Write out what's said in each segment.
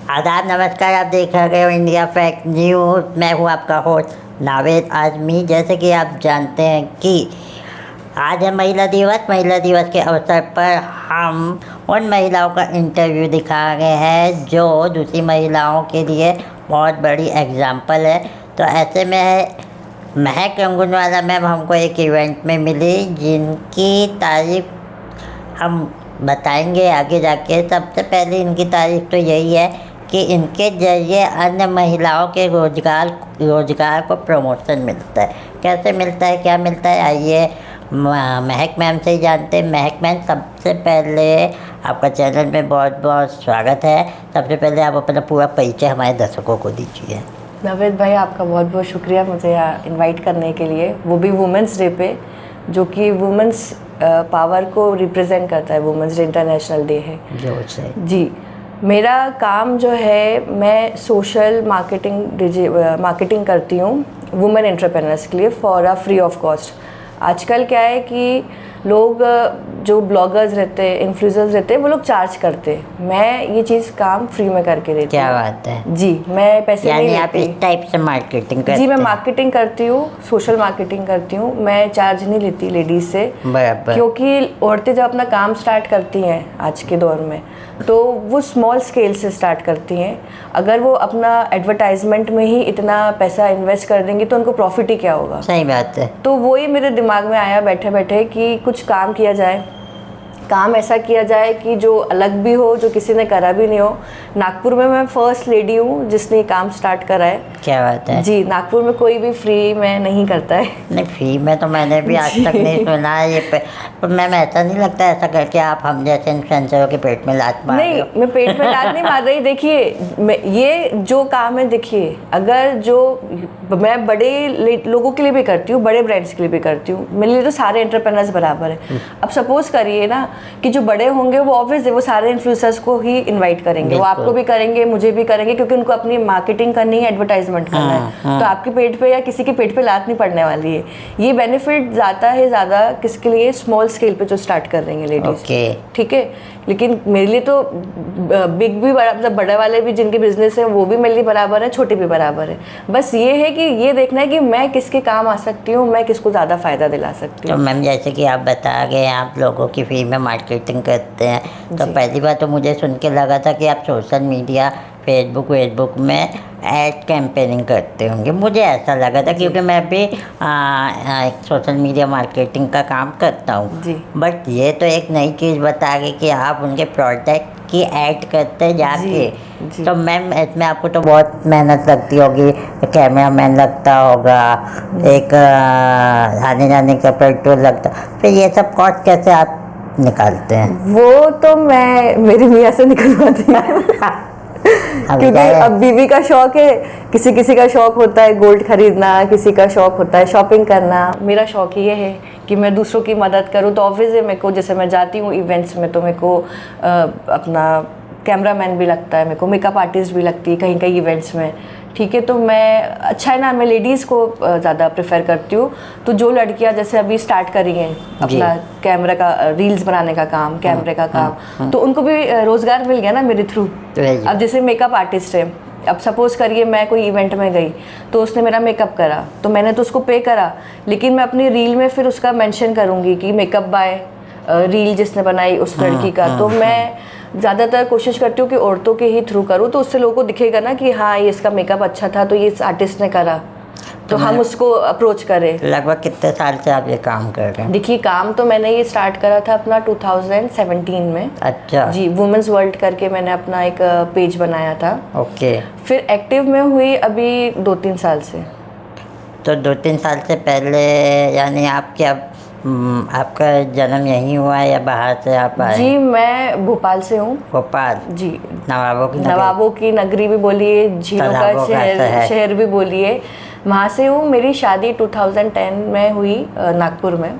आदाब, नमस्कार। आप देख रहे हो इंडिया फैक्ट न्यूज़। मैं हूँ आपका होस्ट नावेद आजमी। जैसे कि आप जानते हैं कि आज है महिला दिवस। महिला दिवस के अवसर पर हम उन महिलाओं का इंटरव्यू दिखा रहे हैं जो दूसरी महिलाओं के लिए बहुत बड़ी एग्जाम्पल है। तो ऐसे में महक रंगूनवाला मैम हमको एक इवेंट में मिली जिनकी तारीफ हम बताएंगे आगे जाके। सबसे पहले इनकी तारीफ तो यही है कि इनके जरिए अन्य महिलाओं के रोजगार को प्रमोशन मिलता है। कैसे मिलता है, क्या मिलता है, आइए महक मैम से ही जानते हैं। महक मैम, सबसे पहले आपका चैनल में बहुत बहुत स्वागत है। सबसे पहले आप अपना पूरा परिचय हमारे दर्शकों को दीजिए। नावेद भाई, आपका बहुत बहुत शुक्रिया मुझे यहाँ इनवाइट करने के लिए, वो भी वुमेंस डे पे, जो कि वुमेंस पावर को रिप्रेजेंट करता है। वुमेंस डे इंटरनेशनल डे है जी। मेरा काम जो है, मैं सोशल मार्केटिंग करती हूँ वुमेन एंटरप्रेन्योर्स के लिए for a free of cost. आजकल क्या है कि लोग जो ब्लॉगर्स रहते हैं, इन्फ्लुएंसर्स रहते हैं, वो लोग चार्ज करते हैं। मैं ये चीज़ काम फ्री में करके देती हूँ। क्या बात है जी। मैं पैसे नहीं लेती। आप इस टाइप से मार्केटिंग करते हैं? जी, मैं मार्केटिंग करती हूँ, सोशल मार्केटिंग करती हूँ। मैं चार्ज नहीं लेती लेडीज़ से, क्योंकि औरतें जब अपना काम स्टार्ट करती हैं आज के दौर में, तो वो स्मॉल स्केल से स्टार्ट करती हैं। अगर वो अपना एडवर्टाइजमेंट में ही इतना पैसा इन्वेस्ट कर देंगी तो उनको प्रॉफिट ही क्या होगा। सही बात है। तो वही मेरे दिमाग में आया बैठे बैठे कि कुछ काम किया जाए, काम ऐसा किया जाए कि जो अलग भी हो, जो किसी ने करा भी नहीं हो। नागपुर में मैं फर्स्ट लेडी हूँ जिसने काम स्टार्ट करा है। क्या बात है जी। नागपुर में कोई भी फ्री में नहीं करता है। नहीं, फ्री में तो मैंने भी आज तक नहीं सुना है ये पर मैम, ऐसा नहीं लगता ऐसा करके आप हम जैसे इन्फ्लुएंसरों के पेट में लात मार रहे हो? नहीं, मैं पेट में लात नहीं मार रही। देखिए, ये जो काम है, देखिए, अगर जो मैं बड़े लोगों के लिए भी करती हूँ, बड़े ब्रांड्स के लिए भी करती हूँ, मेरे लिए तो सारे एंटरप्रेन्योर्स बराबर है। अब सपोज करिए ना कि जो बड़े होंगे वो ऑब्वियसली वो सारे इन्फ्लुएंसर्स को ही इनवाइट करेंगे। वो आपको भी करेंगे, मुझे भी करेंगे, क्योंकि उनको अपनी मार्केटिंग करनी है, एडवर्टाइजमेंट करना है। तो आपके पेट पे या किसी के पेट पे लात नहीं पड़ने वाली है। ये बेनिफिट जाता है ज़्यादा किसके लिए? स्मॉल स्केल पे जो स्टार्ट कर रही हैं लेडीज। ठीक है। लेकिन मेरे लिए तो बिग भी बड़ा, मतलब बड़े वाले भी जिनके बिजनेस है वो भी मेरे लिए बराबर है, छोटे भी बराबर है। बस ये है कि ये देखना है कि मैं किसके काम आ सकती हूँ, मैं किसको ज़्यादा फ़ायदा दिला सकती हूँ। तो मैम, जैसे कि आप बता गए आप लोगों की फ्री में मार्केटिंग करते हैं, तो पहली बार तो मुझे सुन के लगा था कि आप सोशल मीडिया फेसबुक में ऐड कैंपेनिंग करते होंगे। मुझे ऐसा लगा था क्योंकि मैं भी एक सोशल मीडिया मार्केटिंग का काम करता हूँ। बट ये तो एक नई चीज़ बता गई कि आप उनके प्रोडक्ट की ऐड करते जाके। तो मैम, इसमें आपको तो बहुत मेहनत लगती होगी, कैमरा मैन लगता होगा, एक आने जाने का पेट्रोल लगता, फिर ये सब कॉस्ट कैसे आप निकालते हैं? वो तो मैं मेरी मियाँ से निकलवाती हूँ। क्योंकि अब बीवी का शौक है, किसी किसी का शौक होता है गोल्ड खरीदना, किसी का शौक होता है शॉपिंग करना। मेरा शौक ये है कि मैं दूसरों की मदद करूँ। तो ऑब्वियसली मेरे को, जैसे मैं जाती हूँ इवेंट्स में, तो मेरे को अपना कैमरामैन भी लगता है, मेरे को मेकअप आर्टिस्ट भी लगती है कहीं कहीं इवेंट्स में। ठीक है। तो मैं, अच्छा है ना, मैं लेडीज़ को ज़्यादा प्रेफर करती हूँ। तो जो लड़कियाँ जैसे अभी स्टार्ट करी हैं अपना कैमरा का, रील्स बनाने का काम, कैमरे का काम, तो उनको भी रोज़गार मिल गया ना मेरे थ्रू। अब जैसे मेकअप आर्टिस्ट है, अब सपोज करिए मैं कोई इवेंट में गई तो उसने मेरा मेकअप करा, तो मैंने तो उसको पे करा, लेकिन मैं अपनी रील में फिर उसका मेंशन करूँगी कि मेकअप बाय रील जिसने बनाई उस लड़की का। तो मैं ज़्यादातर कोशिश करती हूँ कि औरतों के ही थ्रू करूँ, तो उससे लोगों को दिखेगा ना कि हाँ, ये इसका मेकअप अच्छा था, तो ये इस आर्टिस्ट ने करा, तो हम उसको अप्रोच करें। लगभग कितने साल से आप ये काम कर रहे हैं? देखिए, काम तो मैंने ये स्टार्ट करा था अपना 2017 में। अच्छा जी। वुमेन्स वर्ल्ड करके मैंने अपना एक पेज बनाया था। ओके। फिर एक्टिव में हुई अभी 2-3 साल से। तो 2-3 साल से पहले यानी आप क्या, आपका जन्म यहीं हुआ है या बाहर से आप आए? जी, मैं भोपाल से हूँ। भोपाल जी। नवाबों की नगरी भी बोलिए, झीलों का शहर भी बोलिए, वहाँ से हूँ। मेरी शादी 2010 में हुई नागपुर में।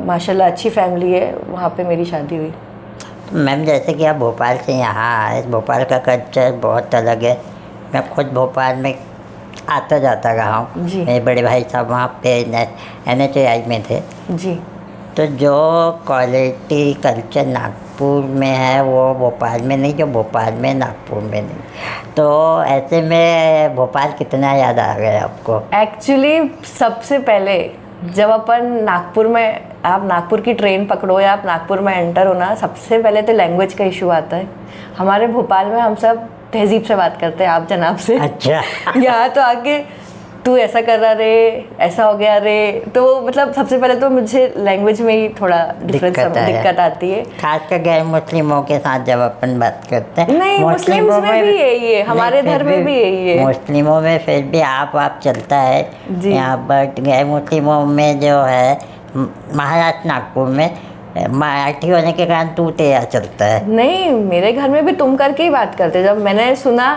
माशाल्लाह अच्छी फैमिली है, वहाँ पे मेरी शादी हुई। तो मैम, जैसे कि आप भोपाल से यहाँ आए, भोपाल का कल्चर बहुत अलग है। मैं खुद भोपाल में आता जाता रहा हूँ। मेरे बड़े भाई साहब वहाँ पे NHAI में थे। जी। तो जो क्वालिटी कल्चर नागपुर में है वो भोपाल में नहीं, जो भोपाल में नागपुर में नहीं। तो ऐसे में भोपाल कितना याद आ गया आपको? एक्चुअली सबसे पहले जब अपन नागपुर में, आप नागपुर की ट्रेन पकड़ो या आप नागपुर में एंटर हो ना, सबसे पहले तो लैंग्वेज का इशू आता है। हमारे भोपाल में हम सब तहजीब से बात करते हैं, आप जनाब से। अच्छा। यहाँ तो आके तू ऐसा कर रहा रे, ऐसा हो गया रे, तो मतलब सबसे पहले तो मुझे लैंग्वेज में ही थोड़ा दिक्कत आती है, खासकर गैर मुस्लिमों के साथ जब अपन बात करते हैं। नहीं, मुस्लिम्स में भी यही है, हमारे धर्म में भी यही है। मुस्लिमों में फिर भी आप चलता है यहाँ, बट गैर मुस्लिमों में जो है महाराष्ट्र नागपुर में मराठी होने के कारण तू तेरा चलता है। नहीं, मेरे घर में भी तुम करके ही बात करते। जब मैंने सुना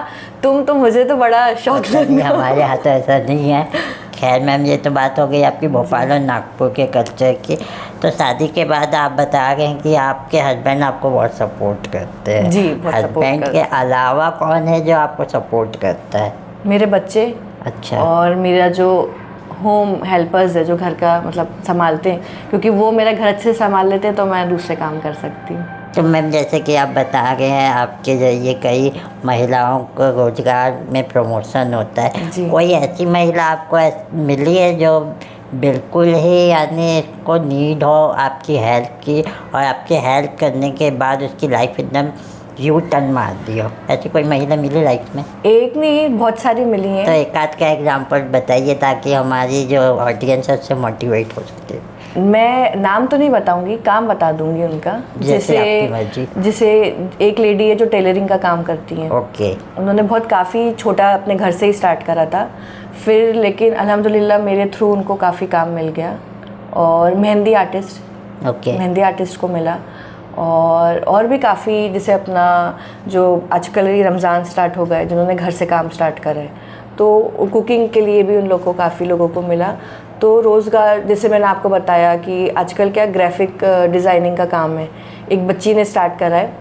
तुम, तो मुझे तो बड़ा शौक लगा। हमारे यहाँ तो ऐसा नहीं है। खैर मैम, ये तो बात हो गई आपकी भोपाल और नागपुर के कल्चर की। तो शादी के बाद आप बता रहे हैं कि आपके हस्बैंड आपको बहुत सपोर्ट करते हैं। जी, बहुत सपोर्ट हस्बैंड के अलावा कौन है जो आपको सपोर्ट करता है? मेरे बच्चे। अच्छा। और मेरा जो होम हेल्पर्स है, जो घर का मतलब संभालते हैं, क्योंकि वो मेरा घर अच्छे से संभाल लेते हैं तो मैं दूसरे काम कर सकती हूँ। तो मैम, जैसे कि आप बता रहे हैं आपके जरिए कई महिलाओं को रोजगार में प्रमोशन होता है, कोई ऐसी महिला आपको मिली है जो बिल्कुल ही यानी इसको नीड हो आपकी हेल्प की, और आपकी हेल्प करने के बाद उसकी लाइफ एकदम यू टर्न मार दियो? ऐसी कोई महिला मिली लाइफ में? एक नहीं, बहुत सारी मिली हैं। तो एक आध का एग्जाम्पल बताइए ताकि हमारी जो ऑडियंस है उससे मोटिवेट हो सकते। मैं नाम तो नहीं बताऊंगी, काम बता दूंगी उनका। जैसे आपकी मर्जी। जैसे एक लेडी है जो टेलरिंग का काम करती हैं। ओके। उन्होंने बहुत काफ़ी छोटा अपने घर से ही स्टार्ट करा था, फिर लेकिन अल्हम्दुलिल्लाह मेरे थ्रू उनको काफ़ी काम मिल गया। और mehndi artist, okay, mehndi artist को मिला। और भी काफ़ी, जैसे अपना जो आजकल ही रमज़ान स्टार्ट हो गए, जिन्होंने घर से काम स्टार्ट करे, तो कुकिंग के लिए भी उन लोगों को काफ़ी लोगों को मिला। तो रोज़गार, जैसे मैंने आपको बताया कि आजकल क्या ग्राफिक डिज़ाइनिंग का काम है, एक बच्ची ने स्टार्ट करा है,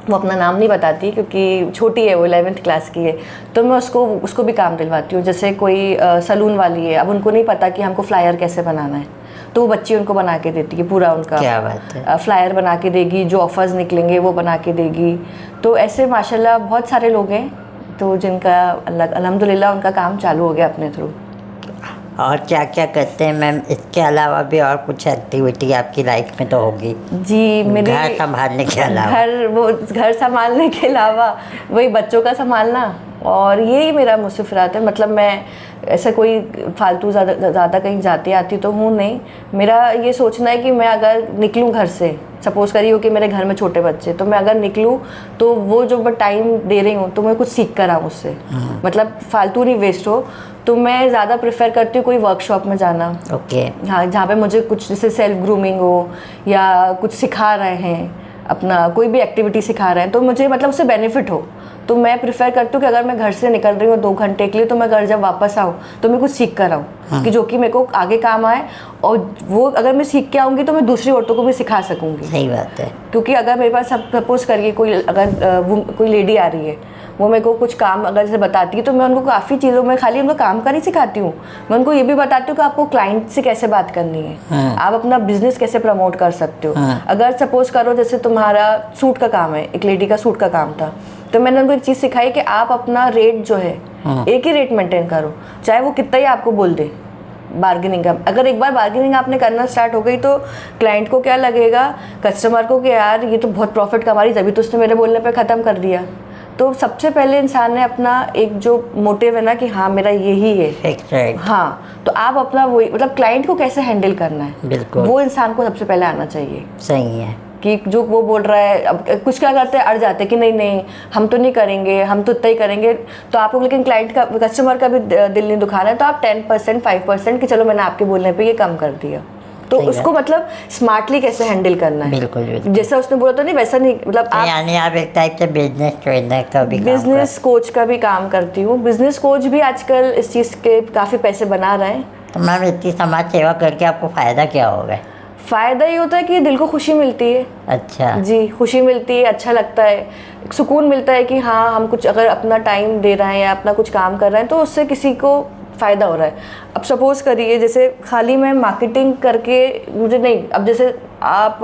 वो अपना नाम नहीं बताती क्योंकि छोटी है, वो 11th क्लास की है, तो मैं उसको भी काम दिलवाती हूँ। जैसे कोई सलून वाली है, अब उनको नहीं पता कि हमको फ्लायर कैसे बनाना है, तो वो बच्ची उनको बना के देती है पूरा, उनका क्या बात है, फ्लायर बना के देगी, जो ऑफर्स निकलेंगे वो बना के देगी। तो ऐसे माशाल्लाह बहुत सारे लोग हैं तो जिनका अल्हम्दुलिल्लाह उनका काम चालू हो गया अपने थ्रू। और क्या क्या करते हैं मैम? इसके अलावा भी और कुछ एक्टिविटी आपकी लाइफ में तो होगी? जी, मेरे घर संभालने के अलावा? घर संभालने के अलावा वही बच्चों का संभालना, और यही मेरा मुसफरात है। मतलब मैं ऐसा कोई फालतू ज़्यादा कहीं जाती आती तो हूँ नहीं। मेरा ये सोचना है कि मैं अगर निकलूँ घर से, सपोज़ करिए हो कि मेरे घर में छोटे बच्चे, तो मैं अगर निकलूँ तो वो जो मैं टाइम दे रही हूँ तो मैं कुछ सीख कर आऊँ उससे, मतलब फालतू नहीं वेस्ट हो। तो मैं ज़्यादा प्रेफर करती हूँ कोई वर्कशॉप में जाना। ओके। हाँ, जहाँ पे मुझे कुछ जैसे सेल्फ ग्रूमिंग हो या कुछ सिखा रहे हैं, अपना कोई भी एक्टिविटी सिखा रहे हैं, तो मुझे मतलब उससे बेनिफिट हो। तो मैं प्रेफर करती हूँ कि अगर मैं घर से निकल रही हूँ 2 घंटे के लिए, तो मैं घर जब वापस आऊँ तो मैं कुछ सीख कर आऊँ, कि जो कि मेरे को आगे काम आए, और वो अगर मैं सीख के आऊँगी तो मैं दूसरी औरतों को भी सिखा सकूँगी। सही बात है। क्योंकि अगर मेरे पास सपोज करिए कोई लेडी आ रही है, वो मेरे को कुछ काम अगर जैसे बताती है, तो मैं उनको काफ़ी चीज़ों में खाली उनको काम का नहीं सिखाती हूँ, मैं उनको ये भी बताती हूँ कि आपको क्लाइंट से कैसे बात करनी है, आप अपना बिजनेस कैसे प्रमोट कर सकते हो। अगर सपोज करो जैसे तुम्हारा सूट का काम है, एक लेडी का सूट का काम था, तो मैंने उनको एक चीज़ सिखाई कि आप अपना रेट जो है एक ही रेट मेंटेन करो, चाहे वो कितना ही आपको बोल दे। बार्गेनिंग का, अगर एक बार बार्गेनिंग आपने करना स्टार्ट हो गई तो क्लाइंट को क्या लगेगा, कस्टमर को, कि यार ये तो बहुत प्रॉफिट कमा रही, तभी तो उसने मेरे बोलने पे ख़त्म कर दिया। तो सबसे पहले इंसान ने अपना एक जो मोटिव है ना कि हाँ मेरा यही है, हाँ, तो आप अपना वही मतलब क्लाइंट को कैसे हैंडल करना है, बिल्कुल वो इंसान को सबसे पहले आना चाहिए। सही है। कि जो वो बोल रहा है, अब कुछ क्या करते हैं, अड़ जाते हैं कि नहीं नहीं हम तो नहीं करेंगे, हम तो इतना ही करेंगे, तो आपको लेकिन क्लाइंट का, कस्टमर का भी दिल नहीं दुखाना है, तो आप 10% 5% कि चलो मैंने आपके बोलने पे ये कम कर दिया, तो उसको मतलब स्मार्टली कैसे हैंडल करना है। बिल्कुल, बिल्कुल। जैसा उसने बोला तो नहीं वैसा नहीं, मतलब आप, यानी आप एक टाइप से बिजनेस ट्रेनर का भी, बिजनेस कोच का भी काम करती हूँ। बिजनेस कोच भी आजकल इस चीज़ के काफ़ी पैसे बना रहे हैं। तो मैम इतनी समाज सेवा करके आपको फ़ायदा क्या होगा? फ़ायदा ये होता है कि दिल को खुशी मिलती है। अच्छा जी, खुशी मिलती है, अच्छा लगता है, सुकून मिलता है कि हाँ हम कुछ अगर अपना टाइम दे रहे हैं या अपना कुछ काम कर रहे हैं तो उससे किसी को फ़ायदा हो रहा है। अब सपोज़ करिए जैसे खाली मैं मार्केटिंग करके मुझे नहीं, अब जैसे आप,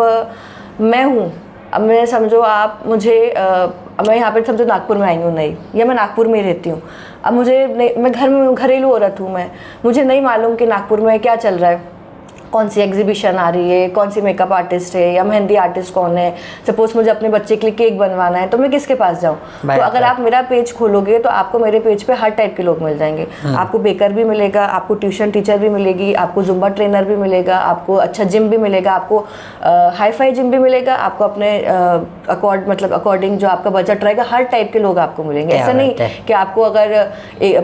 मैं हूँ, अब मैं समझो आप मुझे मैं यहाँ पे समझो नागपुर में आई हूँ नहीं, या मैं नागपुर में ही रहती हूँ। अब मुझे नहीं, मैं घर में घरेलू औरत हूँ, मैं मुझे नहीं मालूम कि नागपुर में क्या चल रहा है, कौन सी एग्जीबिशन आ रही है, कौन सी मेकअप आर्टिस्ट है या मेहंदी आर्टिस्ट कौन है। सपोज मुझे अपने बच्चे के लिए केक बनवाना है तो मैं किसके पास जाऊँ? तो अगर आप मेरा पेज खोलोगे तो आपको मेरे पेज पे हर टाइप के लोग मिल जाएंगे। आपको बेकर भी मिलेगा, आपको ट्यूशन टीचर भी मिलेगी, आपको जुम्बा ट्रेनर भी मिलेगा, आपको अच्छा जिम भी मिलेगा, आपको हाई फाई जिम भी मिलेगा, आपको अपने अकॉर्डिंग जो आपका बजट रहेगा हर टाइप के लोग आपको मिलेंगे। ऐसा नहीं कि आपको अगर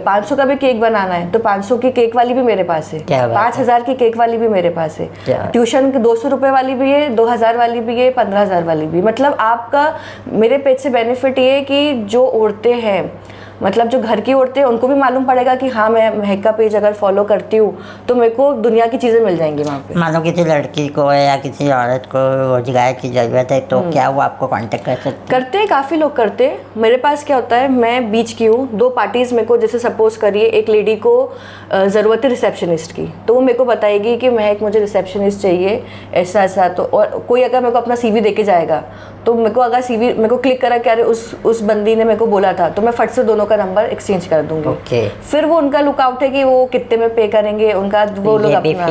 500 का भी केक बनाना है तो 500 की केक वाली भी मेरे पास है, 5000 की केक वाली भी मेरे पास है, ट्यूशन 200 रुपए वाली भी है, 2000 वाली भी है, 15000 वाली भी। मतलब आपका मेरे पेज से बेनिफिट ये है कि जो औरतें हैं, मतलब जो घर की औरतें, उनको भी मालूम पड़ेगा कि हाँ मैं महक का पेज अगर फॉलो करती हूँ तो मेरे को दुनिया की चीज़ें मिल जाएंगी वहाँ पे। मान लो किसी लड़की को या किसी औरत को रोजगार की ज़रूरत है तो क्या वो आपको कांटेक्ट कर सकती है? करते हैं, काफ़ी लोग करते हैं। मेरे पास क्या होता है, मैं बीच की हूँ, 2 पार्टीज़ मेरे को, जैसे सपोज करिए एक लेडी को ज़रूरत है रिसेप्शनिस्ट की, तो वो मेरे को बताएगी कि महक मुझे रिसेप्शनिस्ट चाहिए ऐसा ऐसा। तो और कोई अगर मेरे को अपना CV देके जाएगा तो मेरे को अगर CV मेरे को क्लिक करा कि अरे उस बंदी ने मेरे को बोला था, तो मैं फट से दोनों का नंबर एक्सचेंज कर दूंगी। फिर वो उनका लुकआउट है कि वो कितने में पे करेंगे, उनका वो लोग अपना,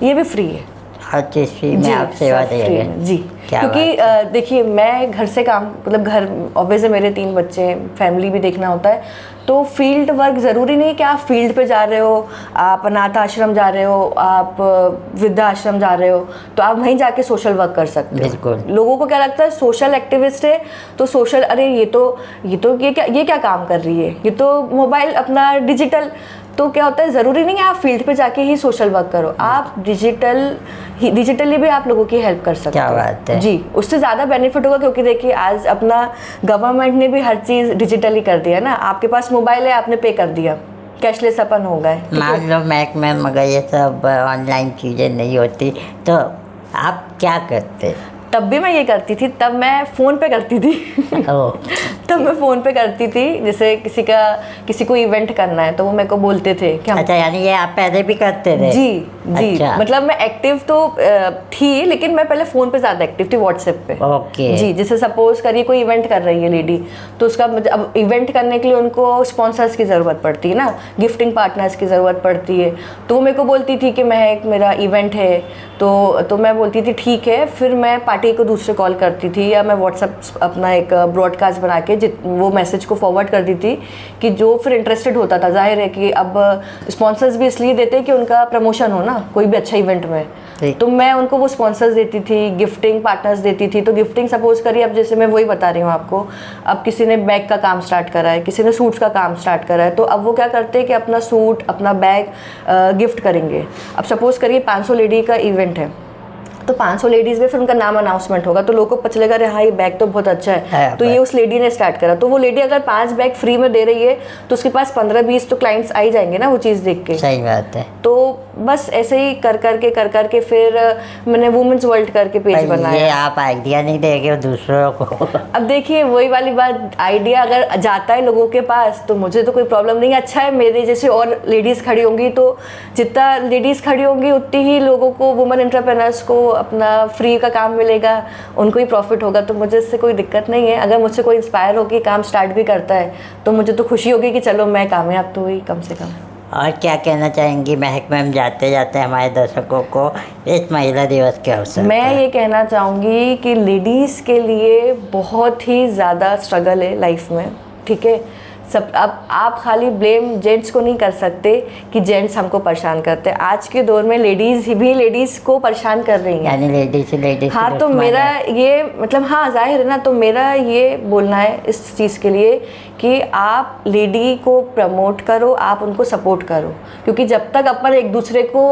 ये भी फ्री है, हर चीज़ फ्री में आप सेवा दे रहे हैं जी। क्योंकि देखिए मैं घर से काम, मतलब घर ऑब्वियसली मेरे 3 बच्चे, फैमिली भी देखना होता है, तो फील्ड वर्क ज़रूरी नहीं कि आप फील्ड पे जा रहे हो, आप अनाथ आश्रम जा रहे हो, आप वृद्धा आश्रम जा रहे हो, तो आप वहीं जाके सोशल वर्क कर सकते हो। बिल्कुल। लोगों को क्या लगता है सोशल एक्टिविस्ट है तो सोशल, अरे ये क्या काम कर रही है, ये तो मोबाइल अपना डिजिटल। तो क्या होता है, ज़रूरी नहीं है आप फील्ड पे जाके ही सोशल वर्क करो, आप डिजिटली भी आप लोगों की हेल्प कर सकते हो। क्या बात है जी, उससे ज़्यादा बेनिफिट होगा, क्योंकि देखिए आज अपना गवर्नमेंट ने भी हर चीज़ डिजिटली कर दिया ना। आपके पास मोबाइल है, आपने पे कर दिया, कैशलेस अपन हो गए। मान लो महक मैम मगर ये सब ऑनलाइन चीज़ें नहीं होती तो आप क्या करते? तब भी मैं ये करती थी, तब मैं फ़ोन पे करती थी तब मैं फ़ोन पे करती थी। जैसे किसी को इवेंट करना है तो वो मेरे को बोलते थे कि हम, अच्छा, यानी ये आप पहले भी करते थे? जी जी। अच्छा। मतलब मैं एक्टिव तो थी, लेकिन मैं पहले फ़ोन पे ज़्यादा एक्टिव थी, व्हाट्सएप पे। ओके जी, जैसे सपोज करिए कोई इवेंट कर रही है लेडी, तो उसका अब इवेंट करने के लिए उनको स्पॉन्सर्स की ज़रूरत पड़ती है ना, गिफ्टिंग पार्टनर्स की ज़रूरत पड़ती है। तो वो मेरे को बोलती थी कि महक मेरा इवेंट है, तो मैं बोलती थी ठीक है। फिर मैं पार्टी को दूसरे कॉल करती थी, या मैं व्हाट्सएप अपना एक ब्रॉडकास्ट बना के वो मैसेज को फॉरवर्ड कर दी थी कि जो फिर इंटरेस्टेड होता था, जाहिर है कि अब स्पॉन्सर्स भी इसलिए देते हैं कि उनका प्रमोशन हो ना कोई भी अच्छा इवेंट में, तो मैं उनको वो स्पॉन्सर्स देती थी, गिफ्टिंग पार्टनर्स देती थी। तो गिफ्टिंग सपोज करिए, अब जैसे मैं वही बता रही हूँ आपको, अब किसी ने बैग का काम स्टार्ट करा है, किसी ने सूट्स का काम स्टार्ट करा है, तो अब वो क्या करते हैं कि अपना सूट, अपना बैग गिफ्ट करेंगे। अब सपोज करिए 500 लेडी का इवेंट है, तो 500 लेडीज़ में फिर उनका नाम अनाउंसमेंट होगा, तो लोगों को पता चलेगा अरे हाँ ये बैग तो बहुत अच्छा है, तो ये उस लेडी ने स्टार्ट करा। तो वो लेडी अगर 5 बैग फ्री में दे रही है तो उसके पास 15-20 तो क्लाइंट्स आ ही जाएंगे ना वो चीज़ देख के। सही बात है। तो बस ऐसे ही कर करके फिर मैंने वुमेन्स वर्ल्ड करके पेज बनाया। ये आप आइडिया नहीं देंगे दूसरों को? अब देखिए वही वाली बात, आइडिया अगर जाता है लोगों के पास तो मुझे तो कोई प्रॉब्लम नहीं है। अच्छा है मेरे जैसे और लेडीज़ खड़ी होंगी, तो जितना लेडीज़ खड़ी होंगी उतनी ही लोगों को, वुमेन एंटरप्रेन्योर्स को अपना फ्री का काम मिलेगा, उनको ही प्रॉफिट होगा। तो मुझे इससे कोई दिक्कत नहीं है। अगर मुझसे कोई इंस्पायर होकर काम स्टार्ट भी करता है तो मुझे तो खुशी होगी कि चलो मैं कामयाब तो हुई कम से कम। और क्या कहना चाहेंगी महक मैम जाते जाते हमारे दर्शकों को इस महिला दिवस के अवसर पर? मैं ये कहना चाहूँगी कि लेडीज़ के लिए बहुत ही ज़्यादा स्ट्रगल है लाइफ में, ठीक है। सब अब आप खाली ब्लेम जेंट्स को नहीं कर सकते कि जेंट्स हमको परेशान करते हैं। आज के दौर में लेडीज़ भी लेडीज़ को परेशान कर रही हैं, यानी लेडीज़ हाँ। तो मेरा ये मतलब, हाँ जाहिर है ना, तो मेरा ये बोलना है इस चीज़ के लिए कि आप लेडी को प्रमोट करो, आप उनको सपोर्ट करो, क्योंकि जब तक अपन एक दूसरे को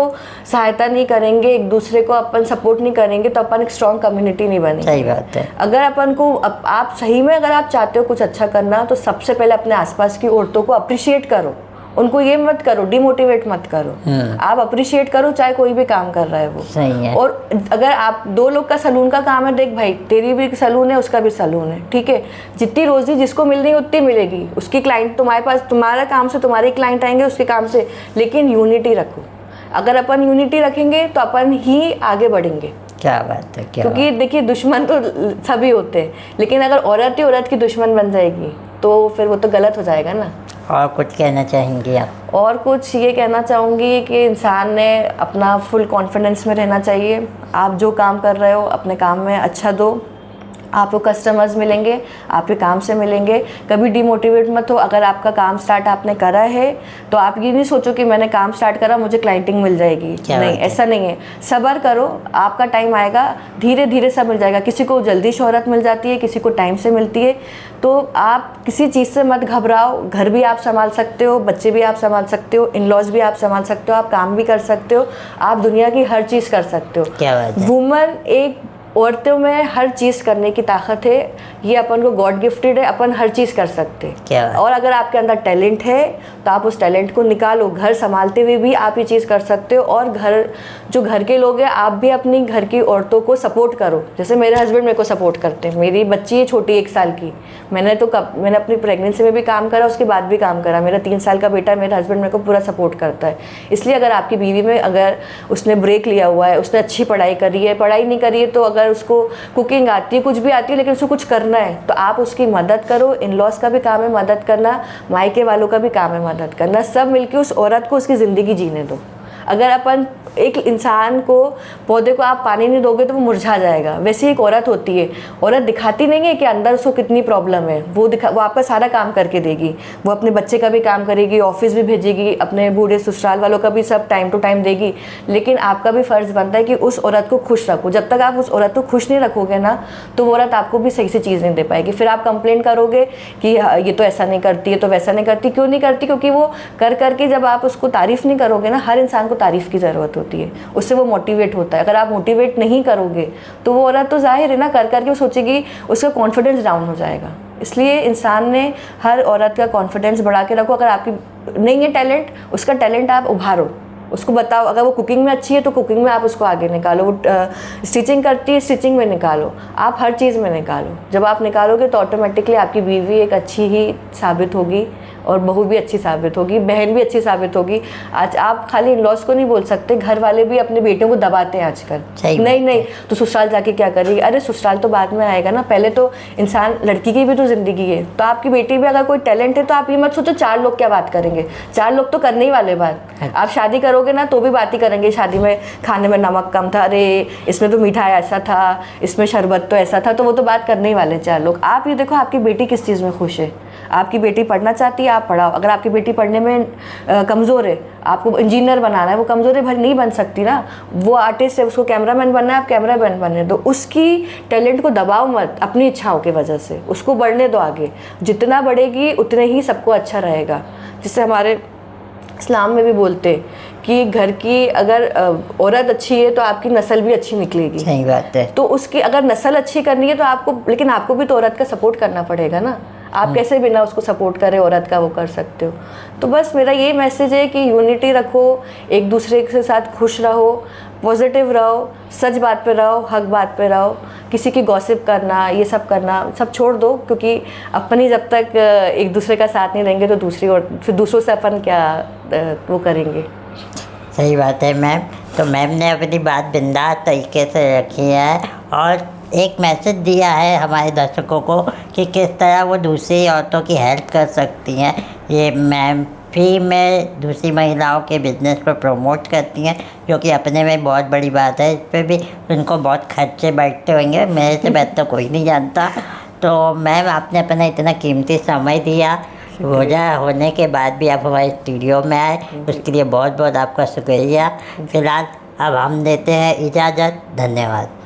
सहायता नहीं करेंगे, एक दूसरे को अपन सपोर्ट नहीं करेंगे, तो अपन एक स्ट्रॉन्ग कम्युनिटी नहीं बनेगी। सही बात है। अगर अपन को आप सही में अगर आप चाहते हो कुछ अच्छा करना, तो सबसे पहले अपने आसपास की औरतों को अप्रिशिएट करो, उनको ये मत करो, डिमोटिवेट मत करो, आप अप्रिशिएट करो, चाहे कोई भी काम कर रहा है वो। सही है। और अगर आप 2 लोग का सलून का काम है, देख भाई तेरी भी सलून है, उसका भी सलून है, ठीक है, जितनी रोजी जिसको मिलनी है उतनी मिलेगी, उसकी क्लाइंट तुम्हारे पास, तुम्हारा काम से तुम्हारे क्लाइंट आएंगे उसके काम से, लेकिन यूनिटी रखो। अगर अपन यूनिटी रखेंगे तो अपन ही आगे बढ़ेंगे। क्या बात है, क्या क्योंकि देखिए दुश्मन तो सभी होते हैं, लेकिन अगर औरत ही औरत की दुश्मन बन जाएगी तो फिर वो तो गलत हो जाएगा ना। और कुछ कहना चाहेंगी आप? और कुछ ये कहना चाहूँगी कि इंसान ने अपना फुल कॉन्फिडेंस में रहना चाहिए। आप जो काम कर रहे हो अपने काम में अच्छा दो, आपको कस्टमर्स मिलेंगे, आपके काम से मिलेंगे। कभी डिमोटिवेट मत हो। अगर आपका काम स्टार्ट आपने करा है तो आप ये नहीं सोचो कि मैंने काम स्टार्ट करा मुझे क्लाइंटिंग मिल जाएगी, नहीं, ऐसा नहीं है। सब्र करो, आपका टाइम आएगा, धीरे धीरे सब मिल जाएगा। किसी को जल्दी शोहरत मिल जाती है, किसी को टाइम से मिलती है। तो आप किसी चीज़ से मत घबराओ। घर भी आप संभाल सकते हो, बच्चे भी आप संभाल सकते हो, इन लॉज भी आप संभाल सकते हो, आप काम भी कर सकते हो, आप दुनिया की हर चीज़ कर सकते हो। क्या बात है। वुमन एक औरतों में हर चीज़ करने की ताकत है, ये अपन को गॉड गिफ्टेड है, अपन हर चीज़ कर सकते हैं। क्या? और अगर आपके अंदर टैलेंट है तो आप उस टैलेंट को निकालो। घर संभालते हुए भी आप ये चीज़ कर सकते हो। और घर के लोग हैं, आप भी अपनी घर की औरतों को सपोर्ट करो। जैसे मेरे हस्बैंड मेरे को सपोर्ट करते हैं। मेरी बच्ची है छोटी 1 साल की, मैंने अपनी प्रेगनेंसी में भी काम करा, उसके बाद भी काम करा। मेरा 3 साल का बेटा है, मेरा हस्बैंड मेरे को पूरा सपोर्ट करता है। इसलिए अगर आपकी बीवी में अगर उसने ब्रेक लिया हुआ है, उसने अच्छी पढ़ाई करी है, पढ़ाई नहीं करी है, तो अगर उसको कुकिंग आती है, कुछ भी आती है, लेकिन उसको कुछ करना है तो आप उसकी मदद करो। इन लॉज का भी काम है मदद करना, मायके वालों का भी काम है मदद करना। सब मिलके उस औरत को उसकी ज़िंदगी जीने दो। अगर अपन एक इंसान को, पौधे को आप पानी नहीं दोगे तो वो मुरझा जाएगा। वैसे एक औरत होती है, औरत दिखाती नहीं है कि अंदर उसको कितनी प्रॉब्लम है। वो आपका सारा काम करके देगी। वो अपने बच्चे का भी काम करेगी, ऑफिस भी भेजेगी, अपने बूढ़े ससुराल वालों का भी सब टाइम टू टाइम देगी। लेकिन आपका भी फ़र्ज़ बनता है कि उस औरत को खुश रखो। जब तक आप उस औरत को खुश नहीं रखोगे ना, तो वो औरत आपको भी सही से चीज़ नहीं दे पाएगी। फिर आप कंप्लेन करोगे कि ये तो ऐसा नहीं करती है, तो वैसा नहीं करती। क्यों नहीं करती? क्योंकि वो कर करके जब आप उसको तारीफ़ नहीं करोगे ना, हर इंसान को तारीफ़ की ज़रूरत होती है, उससे वो मोटिवेट होता है। अगर आप मोटिवेट नहीं करोगे तो वो औरत तो जाहिर है ना, कर करके वो सोचेगी, उसका कॉन्फिडेंस डाउन हो जाएगा। इसलिए इंसान ने हर औरत का कॉन्फिडेंस बढ़ा के रखो। अगर आपकी नहीं है टैलेंट, उसका टैलेंट आप उभारो, उसको बताओ। अगर वो कुकिंग में अच्छी है तो कुकिंग में आप उसको आगे निकालो। वो स्टिचिंग करती है, स्टिचिंग में निकालो। आप हर चीज़ में निकालो। जब आप निकालोगे तो ऑटोमेटिकली आपकी बीवी एक अच्छी ही साबित होगी, और बहू भी अच्छी साबित होगी, बहन भी अच्छी साबित होगी। आज आप खाली इन लॉज को नहीं बोल सकते, घर वाले भी अपने बेटियों को दबाते हैं आजकल। नहीं तो ससुराल जाके क्या करेगी? अरे ससुराल तो बाद में आएगा ना, पहले तो इंसान, लड़की की भी तो ज़िंदगी है। तो आपकी बेटी में अगर कोई टैलेंट है तो आप ये मत सोचो 4 लोग क्या बात करेंगे। 4 लोग तो करने ही वाले बात। आप शादी करोगे ना तो भी बात ही करेंगे, शादी में खाने में नमक कम था, अरे इसमें तो मिठाई ऐसा था, इसमें शरबत तो ऐसा था, तो वो तो बात करने ही वाले 4 लोग। आप ये देखो आपकी बेटी किस चीज़ में खुश है। आपकी बेटी पढ़ना चाहती है, आप पढ़ाओ। अगर आपकी बेटी पढ़ने में कमज़ोर है, आपको इंजीनियर बनाना है, वो कमज़ोर है, भर नहीं बन सकती ना। वो आर्टिस्ट है, उसको कैमरामैन बनना है, आप कैमरामैन बनने दो। उसकी टैलेंट को दबाओ मत, अपनी इच्छाओं की वजह से उसको बढ़ने दो आगे। जितना बढ़ेगी उतने ही सबको अच्छा रहेगा। जिससे हमारे इस्लाम में भी बोलते कि घर की अगर औरत अच्छी है तो आपकी नस्ल भी अच्छी निकलेगी। सही बात है। तो उसकी अगर नस्ल अच्छी करनी है तो आपको, लेकिन आपको भी तो औरत का सपोर्ट करना पड़ेगा ना। आप कैसे बिना उसको सपोर्ट करें औरत का वो कर सकते हो? तो बस मेरा ये मैसेज है कि यूनिटी रखो, एक दूसरे के साथ खुश रहो, पॉजिटिव रहो, सच बात पे रहो, हक बात पे रहो। किसी की गॉसिप करना, ये सब करना सब छोड़ दो, क्योंकि अपनी जब तक एक दूसरे का साथ नहीं देंगे तो फिर दूसरों से अपन क्या वो करेंगे। सही बात है मैम। तो मैम ने अपनी बात बिंदास तरीके से रखी है और एक मैसेज दिया है हमारे दर्शकों को कि किस तरह वो दूसरी औरतों की हेल्प कर सकती हैं। ये मैम फ्री में दूसरी महिलाओं के बिज़नेस को प्रमोट करती हैं, जो कि अपने में बहुत बड़ी बात है। इस पर भी उनको बहुत खर्चे बैठते होंगे, मेरे से बेहतर कोई नहीं जानता। तो मैम आपने अपना इतना कीमती समय दिया, रोजा होने के बाद भी आप हमारे स्टूडियो में आए, उसके लिए बहुत बहुत आपका शुक्रिया। फिलहाल अब हम देते हैं इजाज़त। धन्यवाद।